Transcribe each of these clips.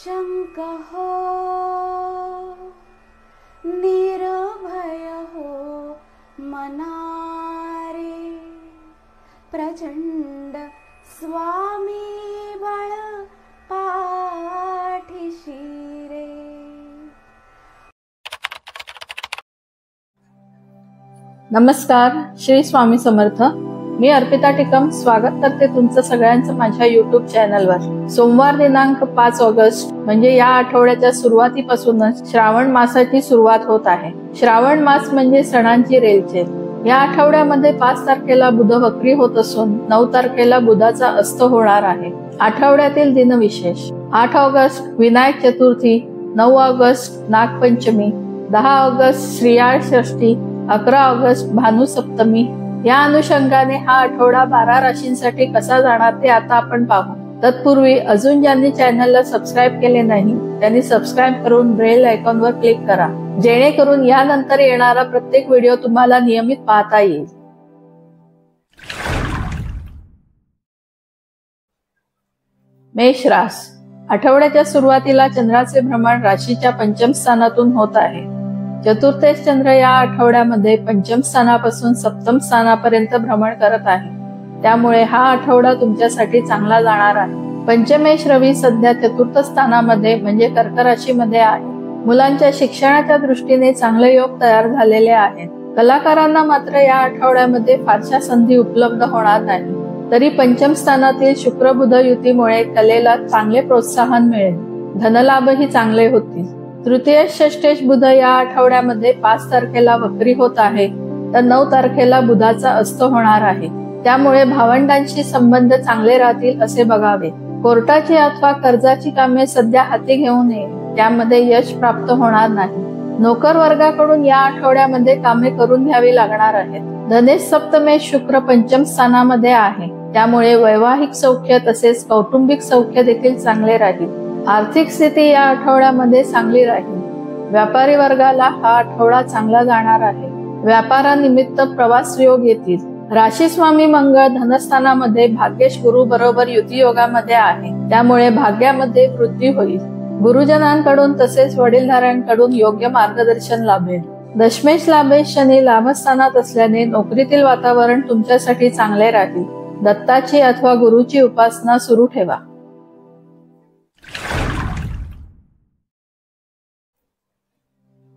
निशंक हो, निर्भय हो मनारे, प्रचंड स्वामी बळ पाठीशी रे. नमस्कार, श्री स्वामी समर्थ. मी अर्पिता टिकम स्वागत करते तुमचं सगळ्यांचं माझ्या YouTube चॅनलवर. सोमवार दिनांक 5 ऑगस्ट म्हणजे या आठवड्याच्या सुरुवातीपासूनच श्रावण मासाची सुरुवात होत आहे. श्रावण मास म्हणजे सणांची रेलचेल. या आठवड्यामध्ये 5 तारखेला बुध वक्री होत असून 9 तारखेला बुधाचा अस्त होणार आहे. आठवड्यातील दिनविशेष: 8 ऑगस्ट विनायक चतुर्थी, 9 ऑगस्ट नागपंचमी, 10 ऑगस्ट श्रीयाळ षष्ठी, 11 ऑगस्ट भानुसप्तमी. या अनुषंगाने हा आठवडा 12 राशींसाठी कसा जाणार ते आता आपण पाहू. तत्पूर्वी अजून ज्यांनी चॅनलला सबस्क्राईब केले नाही त्यांनी सबस्क्राईब करून बेल आयकॉनवर क्लिक करा, जेणेकरून यानंतर येणारा प्रत्येक व्हिडिओ तुम्हाला नियमित पाहता येईल. मेष रास. आठवड्याच्या सुरुवातीला चंद्राचे भ्रमण राशीच्या पंचम स्थानातून होत आहे. चतुर्थेश चंद्र या आठवड्यामध्ये पंचम स्थानापासून सप्तम स्थानापर्यंत भ्रमण करत आहे. त्यामुळे हा आठवडा तुमच्यासाठी चांगला जाणार आहे. पंचमेश रवी सध्या चतुर्थ स्थानामध्ये म्हणजे कर्क राशीमध्ये आहे. मुलांच्या शिक्षणाच्या दृष्टीने चांगले योग तयार झालेले आहेत. कलाकारांना मात्र या आठवड्यामध्ये फारशा संधी उपलब्ध होणार नाही. तरी पंचम स्थानातील शुक्र बुध युतीमुळे कलेला चांगले प्रोत्साहन मिळेल. धनलाभही चांगले होतील. तृतीय षष्ठेश बुध या आठवड्यामध्ये 5 तारखेला वक्री होत आहे, तर 9 तारखेला बुधाचा अस्त होणार आहे. त्यामुळे भावंडांशी संबंध चांगले राहतील असे बघावे. कोर्टाची अथवा कर्जाची कामे सध्या हाती घेऊ नये, त्यामध्ये यश प्राप्त होणार नाही. नोकर वर्गाकडून या आठवड्यामध्ये कामे करून घ्यावी लागणार आहेत. धनेश सप्तमेश शुक्र पंचम स्थानामध्ये आहे, त्यामुळे वैवाहिक सौख्य तसेच कौटुंबिक सौख्य देखील चांगले राहील. आर्थिक स्थिती या आठवड्यामध्ये चांगली राहील. व्यापारी वर्गाला हा आठवडा चांगला जाणार आहे. व्यापारानिमित्त प्रवास योग येतील. राशी स्वामी मंगळ धनस्थानामध्ये भाग्येश गुरु बरोबर युती योगामध्ये आहे, त्यामुळे भाग्यामध्ये वृद्धी होईल. गुरुजनांकडून तसेच वडीलधाऱ्यांकडून योग्य मार्गदर्शन लाभेल. दशमेश लाभेश शनी लाभस्थानात असल्याने नोकरीतील वातावरण तुमच्यासाठी चांगले राहील. दत्ताची अथवा गुरुची उपासना सुरू ठेवा.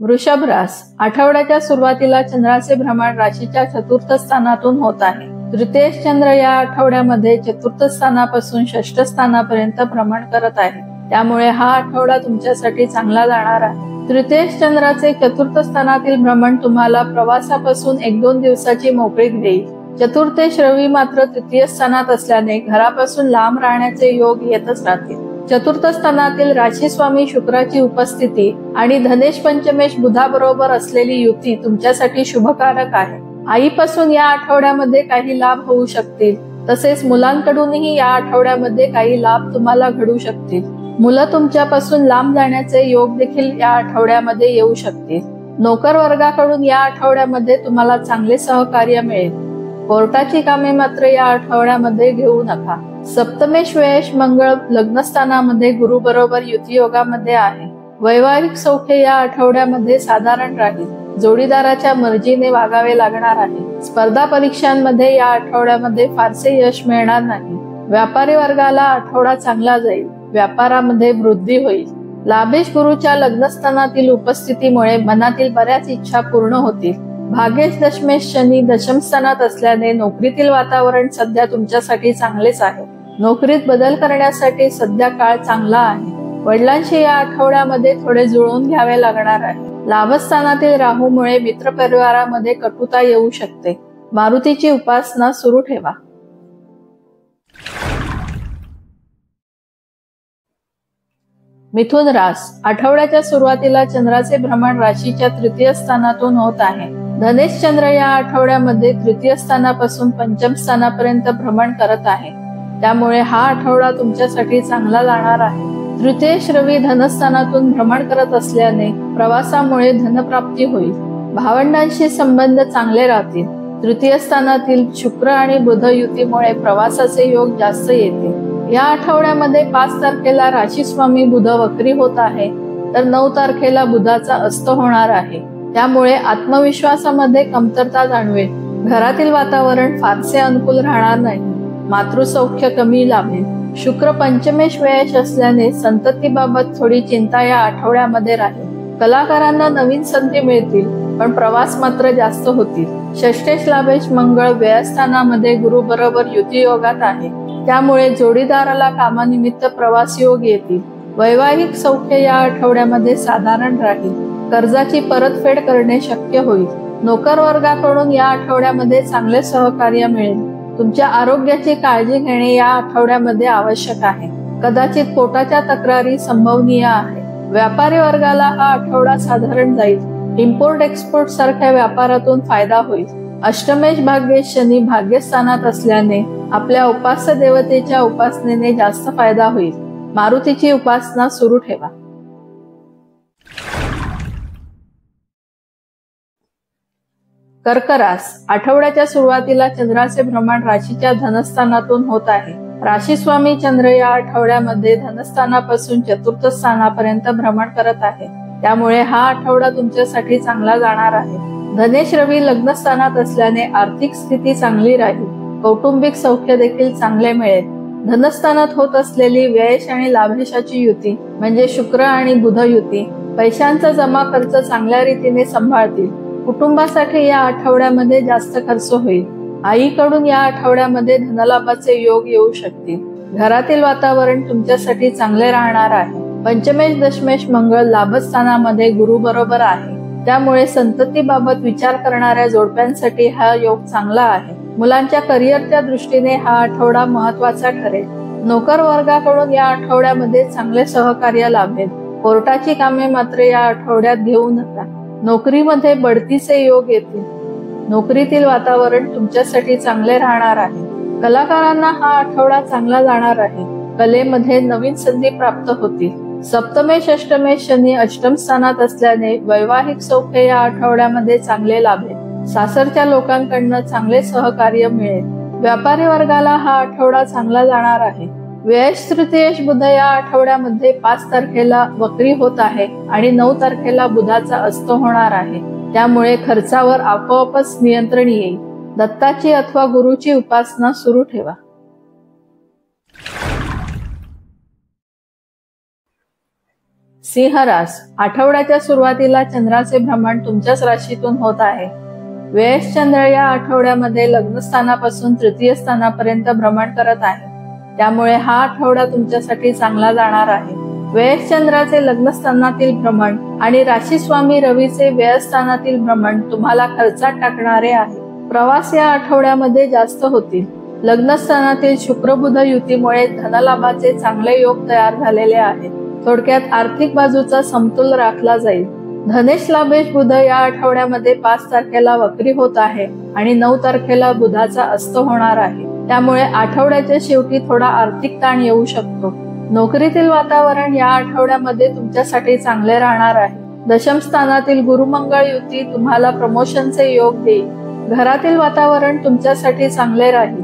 वृषभ रास. आठवड्याच्या सुरुवातीला चंद्राचे भ्रमण राशीच्या चतुर्थ स्थानातून होत आहे. तृतीय चंद्र या आठवड्यामध्ये चतुर्थ स्थानापासून षष्ठ स्थानापर्यंत भ्रमण करत आहे. त्यामुळे हा आठवडा तुमच्यासाठी चांगला जाणार आहे. तृतीय चंद्राचे चतुर्थ स्थानातील भ्रमण तुम्हाला प्रवासापासून 1-2 दिवसाची मोकळीक देईल. चतुर्थेश रवी मात्र तृतीय स्थानात असल्याने घरापासून लांब राहण्याचे योग येतच राहतील. चतुर्थ स्थानातील राशी स्वामी शुक्राची उपस्थिती आणि धनेश पंचमेश बुधाबरोबर असलेली युती तुमच्यासाठी शुभकारक आहे. आईपासून या आठवड्यामध्ये काही लाभ होऊ शकतील. तसेच मुलांकडूनही या आठवड्यामध्ये काही लाभ तुम्हाला घडू शकतील. मुलं तुमच्यापासून लांब जाण्याचे योग देखील या आठवड्यामध्ये येऊ शकतील. नोकर वर्गाकडून या आठवड्यामध्ये तुम्हाला चांगले सहकार्य मिळेल. कोर्टाची कामे मात्र या आठवड्यामध्ये घेऊ नका. सप्तमेश व्ययश मंगळ लग्नस्थानामध्ये गुरु बरोबर युती योगामध्ये आहे. वैवाहिक सौख्य या आठवड्यामध्ये साधारण राहील. जोडीदाराच्या मर्जीने वागावे लागणार आहे. स्पर्धा परीक्षांमध्ये या आठवड्यामध्ये फारसे यश मिळणार नाही. व्यापारी वर्गाला आठवडा चांगला जाईल. व्यापारामध्ये वृद्धी होईल. लाभेश गुरुच्या लग्नस्थानातील उपस्थितीमुळे मनातील बऱ्याच इच्छा पूर्ण होतील. भाग्येश दशमेश शनी दशम स्थानात असल्याने नोकरीतील वातावरण सध्या तुमच्यासाठी चांगलेच आहे. नोकरीत बदल करण्यासाठी सध्या काळ चांगला आहे. वडिलांशी या आठवड्यामध्ये थोडे जुळवून घ्यावे लागणार आहे. लाभस्थानातील राहूमुळे मित्रपरिवारामध्ये कटुता येऊ शकते. मारुतीची उपासना सुरू ठेवा. मिथुन रास. आठवड्याच्या सुरुवातीला चंद्राचे भ्रमण राशीच्या तृतीय स्थानातून होत आहे. धनेश चंद्र या आठवड्यामध्ये तृतीय स्थानापासून पंचम स्थानापर्यंत भ्रमण करत आहे. त्यामुळे हा आठवडा तुमच्यासाठी चांगला जाणार आहे. तृतीयेश रवी धनस्थानातून भ्रमण करत असल्याने प्रवासामुळे धनप्राप्ती होईल. भावंडांशी संबंध चांगले राहतील. तृतीय स्थानातील शुक्र आणि बुध युतीमुळे प्रवासाचे योग जास्त येतील. या आठवड्यामध्ये 5 तारखेला राशी स्वामी बुध वक्री होत आहे, तर 9 तारखेला बुधाचा अस्त होणार आहे. त्यामुळे आत्मविश्वासामध्ये कमतरता जाणवेल. घरातील वातावरण फारसे अनुकूल राहणार नाही. मातृसौख्य कमी लाभेल. शुक्र पंचमेश व्ययश असल्याने संततीबाबत थोडी चिंता या आठवड्यामध्ये राहील. कलाकारांना नवीन संधी मिळतील, पण प्रवास मात्र जास्त होतील. षष्ठेश लाभेश मंगळ व्ययस्थानामध्ये गुरु बरोबर युती योगात आहे, त्यामुळे जोडीदाराला कामानिमित्त प्रवास योग येतील. वैवाहिक सौख्य या आठवड्यामध्ये साधारण राहील. कर्जाची परतफेड करणे शक्य होईल. नोकर वर्गाकडून या आठवड्यामध्ये चांगले सहकार्य मिळेल. तुमच्या आरोग्याची काळजी घेणे या आठवड्यामध्ये आवश्यक आहे. कदाचित पोटाच्या तक्रारी संभवनीय आहे. व्यापारी वर्गाला हा आठवडा साधारण जाईल. इम्पोर्ट एक्सपोर्ट सारख्या व्यापारातून फायदा होईल. अष्टमेश भाग्येश शनी भाग्यस्थानात असल्याने आपल्या उपास्य देवतेच्या उपासनेने जास्त फायदा होईल. मारुतीची उपासना सुरू ठेवा. कर्क रास. आठवड्याच्या सुरुवातीला चंद्राचे भ्रमण राशीच्या धनस्थानातून होत आहे. राशी स्वामी चंद्र या आठवड्यामध्ये धनस्थानापासून चतुर्थ स्थानापर्यंत भ्रमण करत आहे. त्यामुळे हा आठवडा तुमच्यासाठी चांगला जाणार आहे. धनेश रवी लग्नस्थानात असल्याने आर्थिक स्थिती चांगली राहील. कौटुंबिक सौख्य देखील चांगले मिळेल. धनस्थानात होत असलेली व्ययश आणि लाभेशाची युती म्हणजे शुक्र आणि बुध युती पैशांचा जमा खर्च चांगल्या रीतीने सांभाळतील. कुटुंबासाठी या आठवड्यामध्ये जास्त खर्च होईल. आईकडून या आठवड्यामध्ये धनलाभाचे योग येऊ शकतील. घरातील वातावरण तुमच्यासाठी चांगले राहणार आहे. पंचमेश दशमेश मंगळ लाभस्थानामध्ये गुरु बरोबर आहे, त्यामुळे संततीबाबत विचार करणाऱ्या जोडप्यांसाठी हा योग चांगला आहे. मुलांच्या करिअरच्या दृष्टीने हा आठवडा महत्वाचा ठरेल. नोकर वर्गाकडून या आठवड्यामध्ये चांगले सहकार्य लाभेल. कोर्टाची कामे मात्र या आठवड्यात घेऊ नका. नोकरीमध्ये बढतीचे योग येतील. नोकरीतील वातावरण तुमच्यासाठी चांगले राहणार आहे. कलाकारांना हा आठवडा चांगला जाणार आहे. कलेमध्ये नवीन संधी प्राप्त होतील. सप्तमेश अष्टमेश शनी अष्टम स्थानात असल्याने वैवाहिक सौख्य या आठवड्यामध्ये चांगले लाभेल. सासरच्या लोकांकडून चांगले सहकार्य मिळेल. व्यापारी वर्गाला हा आठवडा चांगला जाणार आहे. व्ययश तृतीयेश बुध या आठवड्यामध्ये 5 तारखेला वक्री होत आहे आणि 9 तारखेला बुधाचा अस्त होणार आहे. त्यामुळे खर्चावर आपोआपच नियंत्रण येईल. दत्ताची अथवा गुरुची उपासना सुरू ठेवा. सिंह रास. आठवड्याच्या सुरुवातीला चंद्राचे भ्रमण तुमच्याच राशीतून होत आहे. व्ययश चंद्र या आठवड्यामध्ये लग्नस्थानापासून तृतीय स्थानापर्यंत भ्रमण करत आहे. त्यामुळे हा आठवडा तुमच्यासाठी चांगला जाणार आहे. व्ययश चंद्राचे लग्नस्थानातील भ्रमण आणि राशी स्वामी रवीचे व्ययस्थानातील भ्रमण तुम्हाला खर्चात टाकणारे आहे. प्रवास या आठवड्यामध्ये जास्त होतील. लग्नस्थानातील शुक्र बुध युतीमुळे धनलाभाचे चांगले योग तयार झालेले आहेत. थोडक्यात आर्थिक बाजूचा समतोल राखला जाईल. धनेश लाभेश बुध या आठवड्यामध्ये 5 तारखेला वक्री होत आहे आणि 9 तारखेला बुधाचा अस्त होणार आहे. त्यामुळे आठवड्याच्या शेवटी थोडा आर्थिक ताण येऊ शकतो. नोकरीतील वातावरण या आठवड्यामध्ये तुमच्यासाठी चांगले राहणार आहे. दशम स्थानातील गुरुमंगळ युती तुम्हाला प्रमोशनचे योग देईल. घरातील वातावरण तुमच्यासाठी चांगले राहील.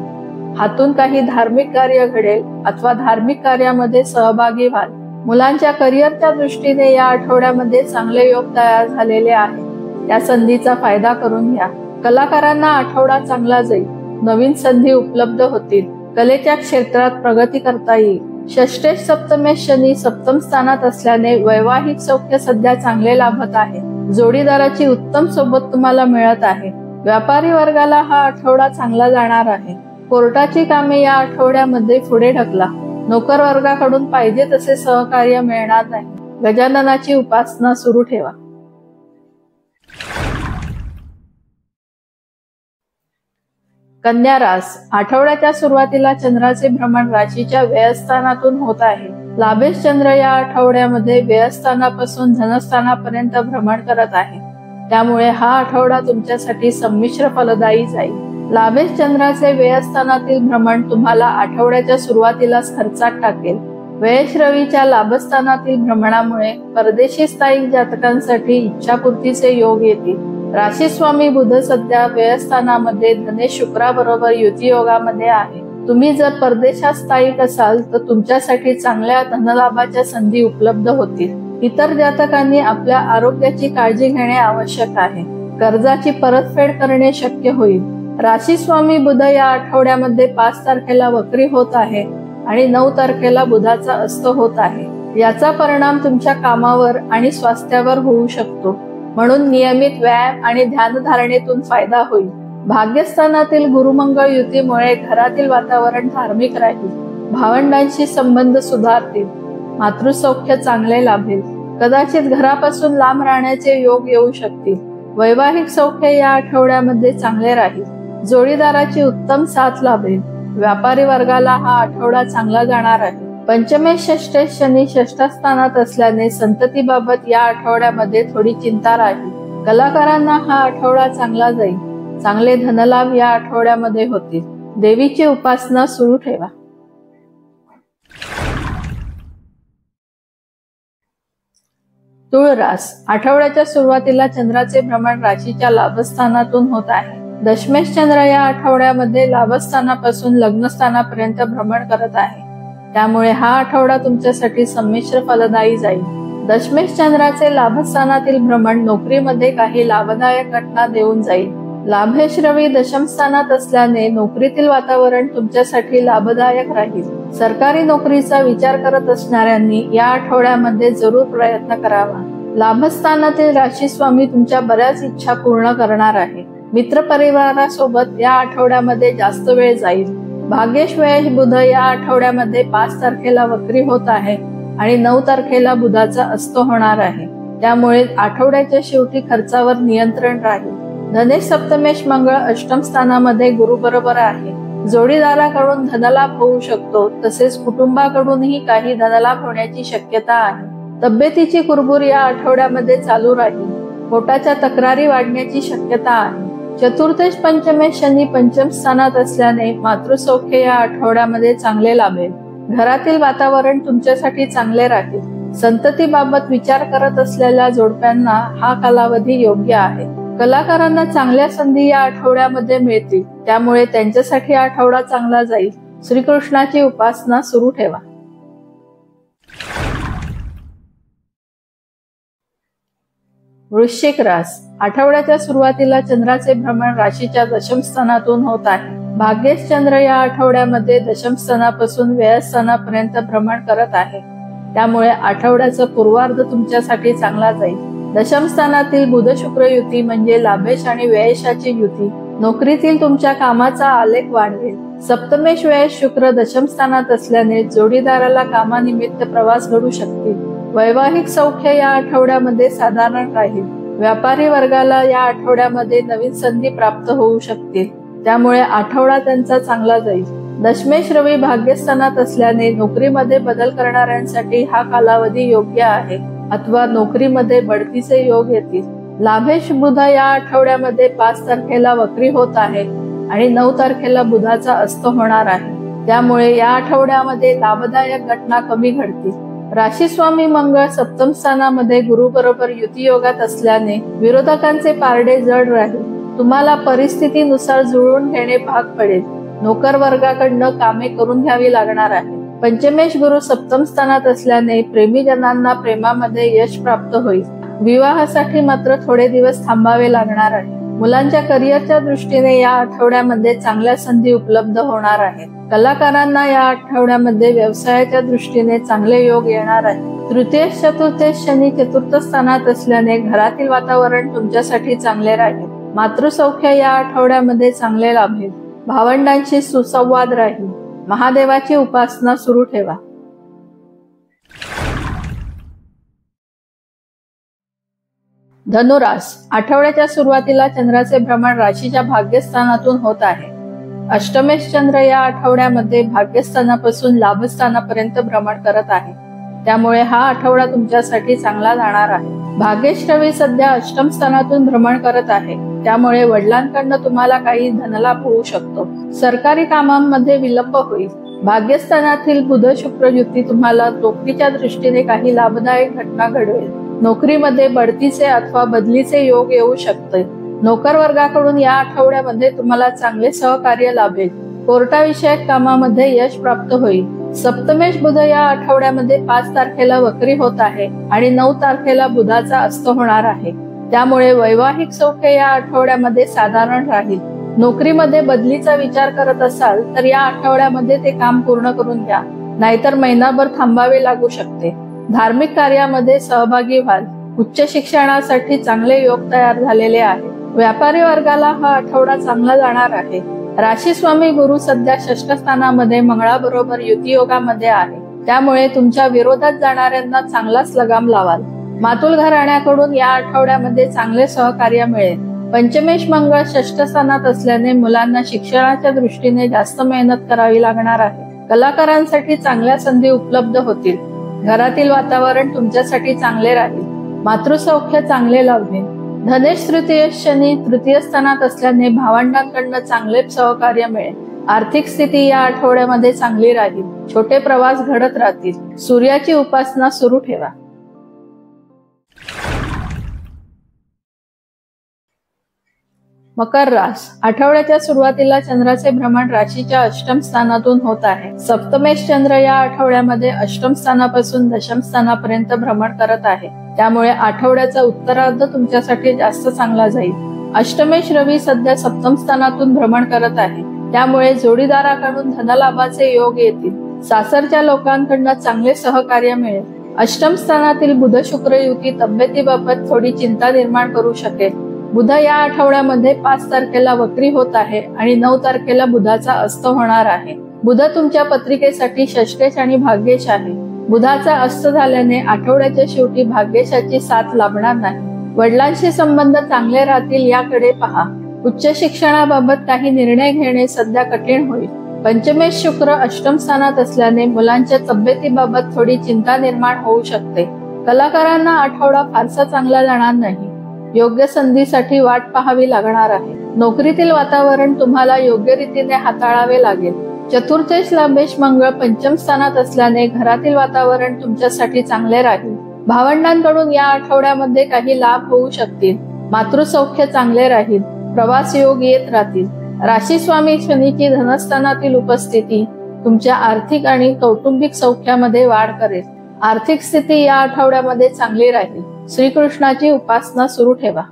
हातून काही धार्मिक कार्य घडेल अथवा धार्मिक कार्यामध्ये सहभागी व्हाल. मुलांच्या करिअरच्या दृष्टीने या आठवड्यामध्ये चांगले योग तयार झालेले आहे. त्या संधीचा फायदा घ्या. कलाकारांना आठवडा चांगला जाईल. नवीन संधी उपलब्ध होतील. कलेच्या क्षेत्रात प्रगती करता येईल. षष्ठेश सप्तमेश शनी सप्तम स्थानात असल्याने वैवाहिक सौख्य सध्या चांगले लाभत आहे. जोडीदाराची उत्तम सोबत तुम्हाला मिळत आहे. व्यापारी वर्गाला हा आठवडा चांगला जाणार आहे. कोर्टाची कामे या आठवड्यामध्ये पुढे ढकला. नोकर वर्गाकडून पाहिजे तसे सहकार्य मिळणार नाही. गजाननाची उपासना सुरू ठेवा. कन्या रास. आठवड्याच्या सुरुवातीला चंद्राचे भ्रमण राशीच्या व्ययस्थानातून होत आहे. लाभेश चंद्र या आठवड्यामध्ये व्ययस्थानापासून धनस्थानापर्यंत भ्रमण करत आहे. त्यामुळे हा आठवडा तुमच्यासाठी संमिश्र फलदायी जाईल. लाभेश चंद्राचे व्ययस्थानातील भ्रमण तुम्हाला आठवड्याच्या सुरुवातीलाच खर्चात टाकेल. व्ययश रवीच्या लाभस्थानातील भ्रमणामुळे परदेशी स्थायिक जातकांसाठी इच्छापूर्तीचे योग येतील. राशी स्वामी बुध सध्या व्ययस्थानामध्ये धनेश शुक्राबरोबर युती योगामध्ये आहे. तुम्ही जर परदेशात स्थायिक असाल तर तुमच्यासाठी चांगल्या धनलाभाच्या संधी उपलब्ध होतील. इतर जातकांनी आपल्या आरोग्याची काळजी घेणे आवश्यक आहे. कर्जाची परतफेड करणे शक्य होईल. राशी स्वामी बुध या आठवड्यामध्ये 5 तारखेला वक्री होत आहे आणि 9 तारखेला बुधाचा अस्त होत आहे. याचा परिणाम तुमच्या कामावर आणि स्वास्थ्यावर होऊ शकतो. म्हणून नियमित व्यायाम आणि ध्यानधारणेतून फायदा होईल. भाग्यस्थानातील गुरुमंगळ युतीमुळे घरातील वातावरण धार्मिक राहील. भावंडांशी संबंध सुधारतील. मातृसौख्य चांगले लाभेल. कदाचित घरापासून लांब राहण्याचे योग येऊ शकतील. वैवाहिक सौख्य या आठवड्यामध्ये चांगले राहील. जोडीदाराची उत्तम साथ लाभेल. व्यापारी वर्गाला हा आठवडा चांगला जाणार आहे. पंचमेश षष्ठेश शनी षष्ठस्थानात असल्याने संततीबाबत या आठवड्यामध्ये थोडी चिंता राहील. कलाकारांना हा आठवडा चांगला जाईल. चांगले धनलाभ या आठवड्यामध्ये होतील. देवीची उपासना सुरू ठेवा. तुळ रास. आठवड्याच्या सुरुवातीला चंद्राचे भ्रमण राशीच्या लाभस्थानातून होत आहे. दशमेश चंद्र या आठवड्यामध्ये लाभस्थानापासून लग्नस्थानापर्यंत भ्रमण करत आहे. त्यामुळे हा आठवडा तुमच्यासाठी संमिश्र फलदायी जाईल. दशमेश चंद्राचे लाभस्थानातील भ्रमण नोकरीमध्ये काही लाभदायक घटना देऊन जाईल. लाभेश रवी दशम स्थानात असल्याने नोकरीतील वातावरण तुमच्यासाठी लाभदायक राहील. सरकारी नोकरीचा विचार करत असणाऱ्यांनी या आठवड्यामध्ये जरूर प्रयत्न करावा. लाभस्थानातील राशी स्वामी तुमच्या बऱ्याच इच्छा पूर्ण करणार आहे. मित्रपरिवारासोबत या आठवड्यामध्ये जास्त वेळ जाईल. भाग्येश व्ययेश बुध या आठवड्यामध्ये 5 तारखेला वक्री होत आहे आणि 9 तारखेला बुधाचा अस्त होणार आहे. त्यामुळे आठवड्याच्या शेवटी खर्चावर नियंत्रण राहील. धनेश सप्तमेश मंगळ अष्टम स्थानामध्ये गुरु बरोबर आहे. जोडीदाराकडून धनलाभ होऊ शकतो. तसेच कुटुंबाकडूनही काही धनलाभ होण्याची शक्यता आहे. तब्येतीची कुरबुर या आठवड्यामध्ये चालू राहील. पोटाच्या तक्रारी वाढण्याची शक्यता आहे. चतुर्थेश पंचमेश शनी पंचम स्थानात असल्याने मातृसौख्य या आठवड्यामध्ये चांगले लाभेल. घरातील वातावरण तुमच्यासाठी चांगले राहील. संततीबाबत विचार करत असलेल्या जोडप्यांना हा कालावधी योग्य आहे. कलाकारांना चांगल्या संधी या आठवड्यामध्ये मिळतील. त्यामुळे त्यांच्यासाठी आठवडा चांगला जाईल. श्रीकृष्णाची उपासना सुरू ठेवा. वृश्चिक रास. आठवड्याच्या सुरुवातीला चंद्राचे भ्रमण राशीच्या दशम स्थानातून होत आहे. भाग्येश चंद्र या आठवड्यामध्ये दशम स्थानापासून व्ययस्थानापर्यंत भ्रमण करत आहे. त्यामुळे आठवड्याचा पूर्वार्ध तुमच्यासाठी चांगला जाईल. दशम स्थानातील बुध शुक्र युती म्हणजे लाभेश आणि व्ययशाची युती नोकरीतील तुमच्या कामाचा आलेख वाढवेल. सप्तमेश व्ययेश शुक्र दशम स्थानात असल्याने जोडीदाराला कामानिमित्त प्रवास घडू शकतील. वैवाहिक सौख्य या आठवड्यामध्ये साधारण राहील. व्यापारी वर्गाला या आठवड्यामध्ये नवीन संधी प्राप्त होऊ शकतील. त्यामुळे आठवडा त्यांचा चांगला जाईल. दशमेश रवी भाग्यस्थानात असल्याने नोकरीमध्ये बदल करणाऱ्यांसाठी हा कालावधी योग्य आहे अथवा नोकरीमध्ये बढतीचे योग येतील. लाभेश बुध या आठवड्यामध्ये 5 तारखेला वक्री होत आहे आणि 9 तारखेला बुधाचा अस्त होणार आहे. त्यामुळे या आठवड्यामध्ये लाभदायक घटना कमी घडतील. राशी स्वामी मंगळ सप्तम स्थानामध्ये गुरु बरोबर युती योगात असल्याने विरोधकांचे पारडे जड राहील. तुम्हाला परिस्थितीनुसार जुळवून घेणे भाग पडेल. नोकर वर्गाकडनं कामे करून घ्यावी लागणार आहे. पंचमेश गुरु सप्तम स्थानात असल्याने प्रेमीजनांना प्रेमामध्ये यश प्राप्त होईल. विवाहासाठी मात्र थोडे दिवस थांबावे लागणार आहे. मुलांच्या करिअरच्या दृष्टीने या आठवड्यामध्ये चांगल्या संधी उपलब्ध होणार आहेत. कलाकारांना या आठवड्यामध्ये व्यवसायाच्या दृष्टीने चांगले योग येणार आहे. तृतीयेश चतुर्थेश शनी चतुर्थ स्थानात असल्याने घरातील वातावरण तुमच्यासाठी चांगले राहील. मातृसौख्य या आठवड्यामध्ये चांगले लाभेल. भावंडांशी सुसंवाद राहील. महादेवाची उपासना सुरू ठेवा. धनुरास. आठवड्याच्या सुरुवातीला चंद्राचे भ्रमण राशीच्या भाग्यस्थानातून होत आहे. अष्टमेश चंद्र या आठवड्यामध्ये भाग्यस्थानापासून लाभस्थानापर्यंत भ्रमण करत आहे. त्यामुळे हा आठवडा तुमच्यासाठी चांगला जाणार आहे. भाग्येश रवी सध्या अष्टम स्थानातून भ्रमण करत आहे. त्यामुळे वडिलांकडनं तुम्हाला काही धनलाभ होऊ शकतो. सरकारी कामांमध्ये विलंब होईल. भाग्यस्थानातील बुध शुक्र युती तुम्हाला नोकरीच्या दृष्टीने काही लाभदायक घटना घडवेल. नोकरीमध्ये बढतीचे अथवा बदलीचे योग येऊ शकते. नोकर वर्गाकडून या आठवड्यामध्ये तुम्हाला चांगले सहकार्य लाभेल. कोर्टाविषयक कामामध्ये यश प्राप्त होईल. सप्तमेश बुध या आठवड्यामध्ये 5 तारखेला वक्री होत आहे आणि 9 तारखेला बुधाचा अस्त होणार आहे. त्यामुळे वैवाहिक सौख्य या आठवड्यामध्ये साधारण राहील. नोकरीमध्ये बदलीचा विचार करत असाल तर या आठवड्यामध्ये ते काम पूर्ण करून घ्या, नाहीतर महिनाभर थांबावे लागू शकते. धार्मिक कार्यामध्ये सहभागी व्हाल. उच्च शिक्षणासाठी चांगले योग तयार झालेले आहे. व्यापारी वर्गाला हा आठवडा चांगला जाणार आहे. राशी स्वामी गुरु सध्या षष्ठ स्थानामध्ये मंगळाबरोबर युती योगामध्ये आहे. त्यामुळे तुमच्या विरोधात जाणाऱ्यांना चांगलाच लगाम लावाल. मातुल घराण्याकडून या आठवड्यामध्ये चांगले सहकार्य मिळेल. पंचमेश मंगळ षष्ठ स्थानात असल्याने मुलांना शिक्षणाच्या दृष्टीने जास्त मेहनत करावी लागणार आहे. कलाकारांसाठी चांगल्या संधी उपलब्ध होतील. घरातील वातावरण तुमच्यासाठी चांगले राहील. मातृसौख्य चांगले लाभेल. धनेश तृतीय शनी तृतीय स्थानात असल्याने भावंडांकडून चांगले सहकार्य मिळेल. आर्थिक स्थिती या आठवड्यामध्ये चांगली राहील. छोटे प्रवास घडत राहतील. सूर्याची उपासना सुरू ठेवा. मकर रास. आठवड्याच्या सुरुवातीला चंद्राचे भ्रमण राशीच्या अष्टम स्थानातून होत आहे. सप्तमेश चंद्र या आठवड्यामध्ये अष्टम स्थानापासून दशम स्थानापर्यंत भ्रमण करत आहे. त्यामुळे आठवड्याचा उत्तरार्ध तुमच्यासाठी जास्त चांगला जाईल. अष्टमेश रवी सध्या सप्तम स्थानातून भ्रमण करत आहे. त्यामुळे जोडीदाराकडून धनलाभाचे योग येतील. सासरच्या लोकांकडून चांगले सहकार्य मिळेल. अष्टम स्थानातील बुध शुक्र युती तब्येतीबाबत थोडी चिंता निर्माण करू शकेल. बुध या आठवड्यामध्ये 5 तारखेला वक्री होत आहे आणि 9 तारखेला बुधाचा अस्त होणार आहे. बुध तुमच्या पत्रिकेसाठी षष्ठेश आणि भाग्येश आहे. बुधाचा अस्त झाल्याने आठवड्याच्या शेवटी भाग्येशाची साथ लाभणार नाही. वडिलांशी संबंध चांगले राहतील याकडे पहा. उच्च शिक्षणाबाबत काही निर्णय घेणे सध्या कठीण होईल. पंचमेश शुक्र अष्टम स्थानात असल्याने मुलांच्या तब्येतीबाबत थोडी चिंता निर्माण होऊ शकते. कलाकारांना आठवडा फारसा चांगला जाणार नाही. योग्य संधीसाठी वाट पाहावी लागणार आहे. नोकरीतील वातावरण तुम्हाला योग्य रीतीने हाताळावे लागेल. चतुर्थेश लाभेश मंगळ पंचम स्थानात असल्याने घरातील वातावरण तुमच्यासाठी चांगले राहील. भावंडांकडून या आठवड्यामध्ये काही लाभ होऊ शकतील. मातृसौख्य चांगले राहील. प्रवास योग येत राहतील. राशी स्वामी शनीची धनस्थानातील उपस्थिती तुमच्या आर्थिक आणि कौटुंबिक सौख्यामध्ये वाढ करेल. आर्थिक स्थिती या आठवड्यामध्ये चांगली राहील. श्रीकृष्णाची उपासना सुरू ठेवा.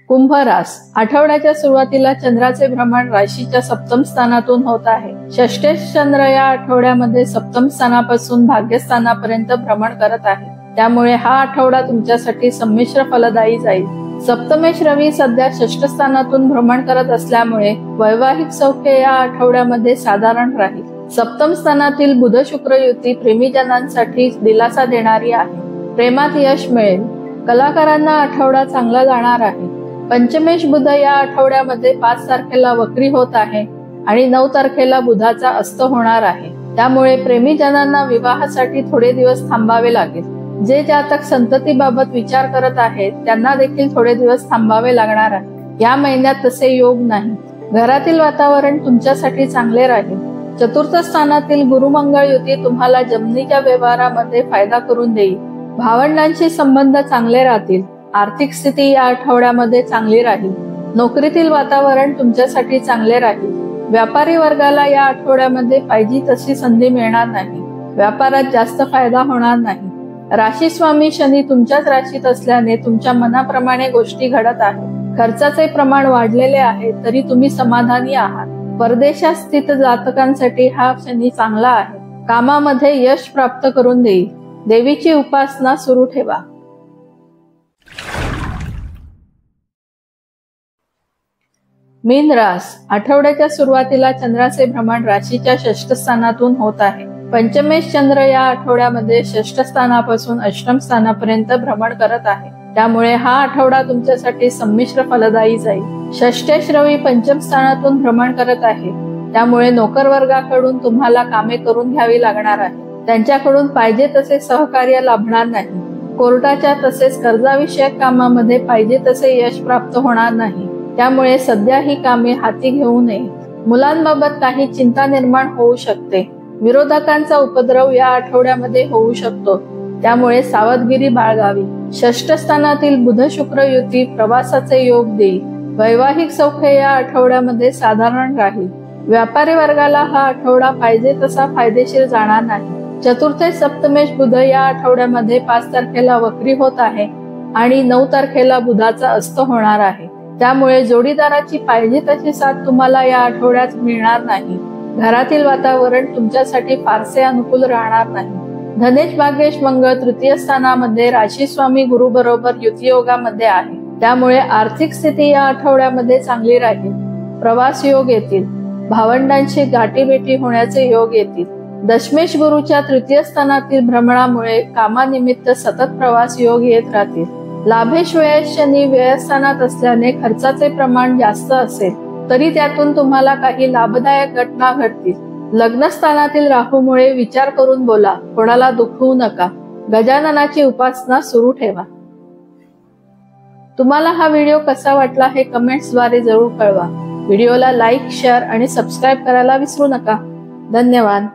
कुंभ रास. आठवड्याच्या सुरुवातीला चंद्राचे भ्रमण राशीच्या सप्तम स्थानातून होत आहे. षष्ठेश चंद्र या आठवड्यामध्ये सप्तम स्थानापासून भाग्यस्थानापर्यंत भ्रमण करत आहे. त्यामुळे हा आठवडा तुमच्यासाठी संमिश्र फलदायी जाईल. सप्तमेश रवी सध्या षष्ठ स्थानातून भ्रमण करत असल्यामुळे वैवाहिक सौख्य या आठवड्यामध्ये साधारण राहील. सप्तम स्थानातील बुध शुक्र युती प्रेमीजनांसाठी दिलासा देणारी आहे. प्रेमात यश मिळेल. कलाकारांना आठवडा चांगला जाणार आहे. पंचमेश बुध या आठवड्यामध्ये 5 तारखेला वक्री होत आहे आणि 9 तारखेला बुधाचा अस्त होणार आहे. त्यामुळे प्रेमीजनांना विवाहासाठी थोडे दिवस थांबावे लागेल. जे जातक संततीबाबत विचार करत आहेत त्यांना देखील थोडे दिवस थांबावे लागणार आहे. या महिन्यात तसे योग नाही. घरातील वातावरण तुमच्यासाठी चांगले राहील. चतुर्थ स्थानातील गुरुमंगळ युती तुम्हाला जमिनीच्या व्यवहारामध्ये फायदा करून देईल. भावंडांशी संबंध चांगले राहतील. आर्थिक स्थिती या आठवड्यामध्ये चांगली राहील. नोकरीतील वातावरण तुमच्यासाठी चांगले राहील. व्यापारी वर्गाला या आठवड्यामध्ये पाहिजे तशी संधी मिळणार नाही. व्यापारात जास्त फायदा होणार नाही. राशी स्वामी शनी तुमच्याच राशीत असल्याने तुमच्या मनाप्रमाणे गोष्टी घडत आहेत. खर्चाचे प्रमाण वाढलेले आहे तरी तुम्ही समाधानी आहात. परदेशात स्थित जातकांसाठी हा शनी चांगला आहे. कामामध्ये यश प्राप्त करून देईल. देवीची उपासना सुरू ठेवा. मीन रास. आठवड्याच्या सुरुवातीला चंद्राचे भ्रमण राशीच्या षष्ठ स्थानातून होत आहे. पंचमेश चंद्र या आठवड्यामध्ये षष्ठ स्थानापासून अष्टम स्थानापर्यंत भ्रमण करत आहे. त्यामुळे हा आठवडा तुमच्यासाठी संमिश्र फलदायी जाईल. षष्ठेश रवी पंचम स्थानातून भ्रमण करत आहे. त्यामुळे नोकर वर्गाकडून तुम्हाला कामे करून घ्यावी लागणार आहे. त्यांच्याकडून पाहिजे तसे सहकार्य लाभणार नाही. कोर्टाच्या तसेच कर्जाविषयक कामामध्ये पाहिजे तसे यश प्राप्त होणार नाही. त्यामुळे सध्या ही कामे हाती घेऊ नये. मुलांबाबत काही चिंता निर्माण होऊ शकते. विरोधकांचा उपद्रव या आठवड्यामध्ये होऊ शकतो. त्यामुळे सावधगिरी बाळगावी. षष्ठ स्थानातील बुध शुक्र युती प्रवासाचे योग देईल. वैवाहिक सौख्य या आठवड्यामध्ये साधारण राहील. व्यापारी वर्गाला हा आठवडा पाहिजे तसा फायदेशीर जाणार नाही. चतुर्थे सप्तमेश बुध या आठवड्यामध्ये 5 तारखेला वक्री होत आहे आणि 9 तारखेला बुधाचा अस्त होणार आहे. त्यामुळे जोडीदाराची पाहिजे तशी साथ तुम्हाला या आठवड्यात मिळणार नाही. घरातील वातावरण तुमच्यासाठी फारसे अनुकूल राहणार नाही. धनेश भाग्येश मंगळ तृतीय स्थानामध्ये राशी स्वामी गुरु बरोबर युतियोगामध्ये आहे. त्यामुळे आर्थिक स्थिती या आठवड्यामध्ये चांगली राहील. प्रवास योग येतील. भावंडांशी गाठीभेटी होण्याचे योग येतील. दशमेश गुरुच्या तृतीय स्थानातील भ्रमणामुळे कामानिमित्त सतत प्रवास योग येत राहतील. लाभेश व्ययेश शनी व्ययस्थानात असल्याने खर्चाचे प्रमाण जास्त असेल, तरी त्यातून तुम्हाला काही लाभदायक घटना घडतील. लग्नस्थानातील राहूमुळे विचार करून बोला. कोणाला दुखवू नका. गजाननाची उपासना सुरू ठेवा. तुम्हाला हा व्हिडिओ कसा वाटला हे कमेंट्सद्वारे जरूर कळवा. व्हिडिओला लाईक, शेअर आणि सबस्क्राईब करायला विसरू नका. धन्यवाद.